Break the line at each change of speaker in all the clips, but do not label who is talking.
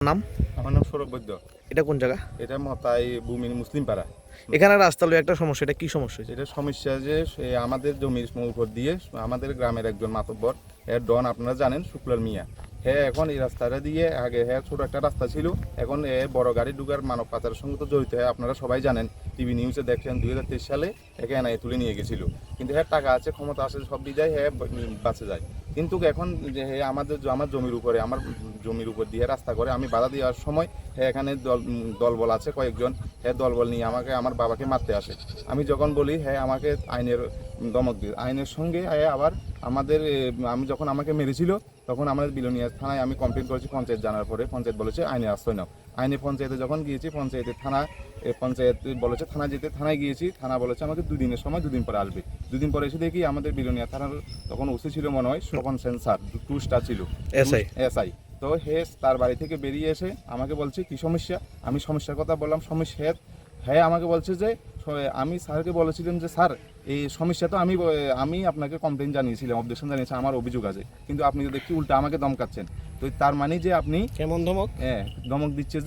নাম?
আমার নাম সৌরভ বৈদ্য।
এটা কোন জায়গা?
এটা মতাই ভূমি মুসলিম পাড়া।
এখানে রাস্তা লয়ে একটা সমস্যা, এটা কি সমস্যা?
এটা সমস্যা যে আমাদের জমির উপর দিয়ে আমাদের গ্রামের একজন মাতব্বর ডন, আপনারা জানেন, শুক্লাল মিয়া। হ্যাঁ, এখন এই রাস্তাটা দিয়ে আগে ছোট একটা রাস্তা ছিল, এখন বড় গাড়ি ঢুকার মানব পাচারের সঙ্গে তো জড়িত। আপনারা সবাই জানেন, টিভি নিউজে দেখছেন 2023 সালে একে এনআইএ তুলে নিয়ে গেছিল। কিন্তু টাকা আছে, ক্ষমতা আছে, সব দিয়ে যায়, বাঁচে যায়। কিন্তু এখন যে আমার জমির উপর দিয়ে রাস্তা করে আমি বাধা দেওয়ার সময় এখানে দলবল আছে কয়েকজন, দলবল নিয়ে আমার বাবাকে মারতে আসে। আমি যখন বলি আমাকে আইনের দমক দিয়ে, আইনের সঙ্গে আবার আমি যখন আমাকে মেরেছিল তখন আমাদের বিলোনিয়া থানায় আমি কমপ্লেন করেছি। পঞ্চায়েত জানার পরে পঞ্চায়েত বলেছে আইনে আশ্রয় নাও। পঞ্চায়েতে যখন গিয়েছি, পঞ্চায়েত বলেছে থানা যেতে, থানায় গিয়েছি, থানা বলেছে আমাকে 2 দিনের সময়, 2 দিন পরে আসবে। 2 দিন পরে এসে দেখি আমাদের বিলোনিয়া থানার তখন ওসি ছিল মনে হয় স্বপন সেন স্যার, 2 স্টার ছিল, এসআই। তো তার বাড়ি থেকে বেরিয়ে এসে আমাকে বলছে কি সমস্যা। আমি সমস্যার কথা বললাম। সমস্যা আমাকে বলছে যে আমি স্যারকে বলেছিলাম যে স্যার এই সমস্যা তো আমি আপনাকে কমপ্লেন জানিয়েছিলাম, অবজেকশন জানিয়েছি, আমার অভিযোগ আছে, কিন্তু আপনি তো দেখছি উল্টা আমাকে দমকাচ্ছেন। তো তার মানে যে আপনি
কেমন ধমক?
ধমক দিচ্ছে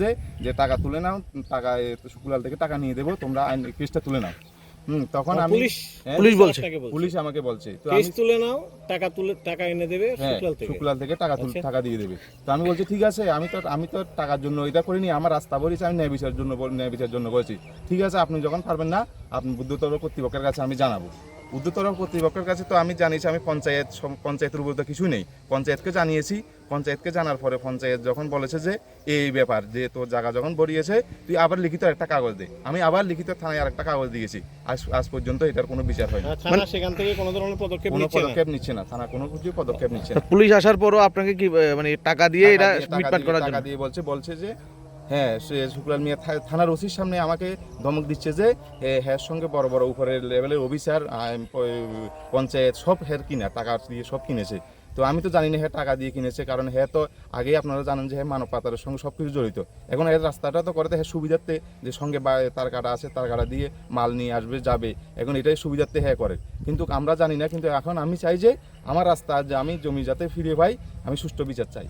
যে টাকা তুলে নাও, টাকা শুক্লাল থেকে টাকা নিয়ে দেবো, তোমরা কেসটা তুলে নাও। তখন আমি পুলিশ আমাকে বলছে
কেস তুলে নাও, টাকা এনে দেবে
শুক্লাল থেকে টাকা দিয়ে দেবে। তো আমি বলছি ঠিক আছে, আমি তো টাকার জন্য এটা করিনি, আমার রাস্তা বলেছি, আমি ন্যায় বিচারের জন্য করেছি। ঠিক আছে, আপনি যখন পারবেন না, আপনি ঊর্ধ্বতর কর্তৃপক্ষের কাছে আমি জানাবো। ঊর্ধ্বতর কর্তৃপক্ষের কাছে তো আমি জানিয়েছি, আমি পঞ্চায়েতের উপর তো কিছুই নেই, পঞ্চায়েতকে জানিয়েছি। পঞ্চায়েতকে জানার পরে পঞ্চায়েত যখন বলেছে যে এই ব্যাপার, যে তোর জায়গা যখন বড়িয়েছে তুই আবার লিখিত একটা কাগজ দে, আমি আবার লিখিত থানায় আরেকটা কাগজ দিয়েছি। আজ পর্যন্ত এটার কোনো বিচার হয়নি।
থানা সেখান থেকে কোনো ধরনের
পদক্ষেপ নিচ্ছে না, থানা কোনো কিছু পদক্ষেপ নিচ্ছে না।
পুলিশ আসার পরও আপনাকে কি মানে টাকা দিয়ে এটা মিটমাট করার জন্য
টাকা দিয়ে বলছে যে সে শুক্লাল মিয়া থানার ওসির সামনে আমাকে ধমক দিচ্ছে যে সঙ্গে বড় বড় উপরের লেভেলের অফিসার, পঞ্চায়েত সব কিনা টাকা দিয়ে সব কিনেছে। তো আমি তো জানি না টাকা দিয়ে কিনেছে, কারণ তো আগেই আপনারা জানেন যে মানব পাচারের সঙ্গে সব কিছু জড়িত। এখন রাস্তাটা তো করতে সুবিধার্থে, যে সঙ্গে তার কাটা আছে, তার কাটা দিয়ে মাল নিয়ে আসবে যাবে, এখন এটাই সুবিধার্থে করে। কিন্তু আমরা জানি না। কিন্তু এখন আমি চাই যে আমার রাস্তা, যে আমি জমি যাতে ফিরে পাই, আমি সুষ্ঠু বিচার চাই।